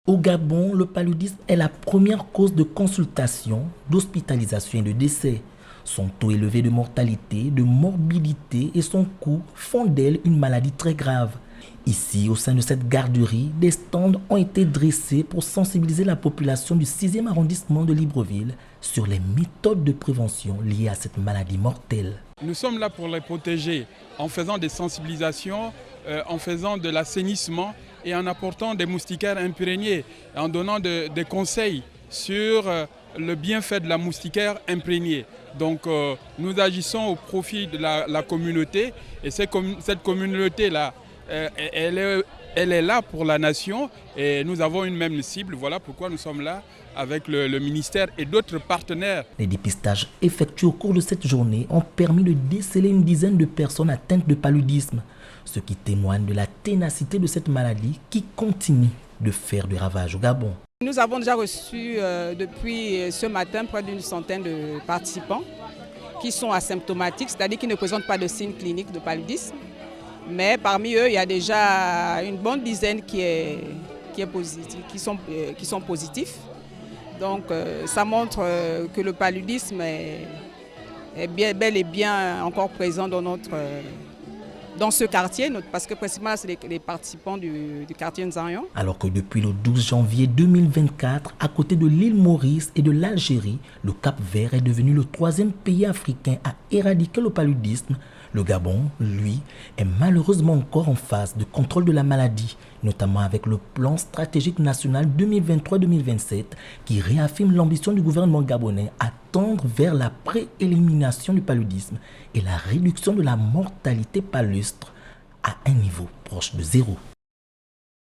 Au Gabon, le paludisme est la première cause de consultation, d'hospitalisation et de décès. Son taux élevé de mortalité, de morbidité et son coût font d'elle une maladie très grave. Ici, au sein de cette garderie, des stands ont été dressés pour sensibiliser la population du 6e arrondissement de Libreville sur les méthodes de prévention liées à cette maladie mortelle. Nous sommes là pour les protéger en faisant des sensibilisations, en faisant de l'assainissement et en apportant des moustiquaires imprégnés, en donnant des conseils sur le bienfait de la moustiquaire imprégnée. Donc nous agissons au profit de la communauté et cette communauté-là, elle est là pour la nation et nous avons une même cible. Voilà pourquoi nous sommes là avec le ministère et d'autres partenaires. Les dépistages effectués au cours de cette journée ont permis de déceler une dizaine de personnes atteintes de paludisme, ce qui témoigne de la ténacité de cette maladie qui continue de faire des ravages au Gabon. Nous avons déjà reçu depuis ce matin près d'une centaine de participants qui sont asymptomatiques, c'est-à-dire qui ne présentent pas de signes cliniques de paludisme. Mais parmi eux, il y a déjà une bonne dizaine qui sont positifs. Donc ça montre que le paludisme est bel et bien encore présent dans ce quartier, parce que principalement c'est les participants du quartier Nzarion. Alors que depuis le 12 janvier 2024, à côté de l'île Maurice et de l'Algérie, le Cap-Vert est devenu le 3e pays africain à éradiquer le paludisme. Le Gabon, lui, est malheureusement encore en phase de contrôle de la maladie, notamment avec le plan stratégique national 2023-2027 qui réaffirme l'ambition du gouvernement gabonais à tendre vers la préélimination du paludisme et la réduction de la mortalité palustre à un niveau proche de 0.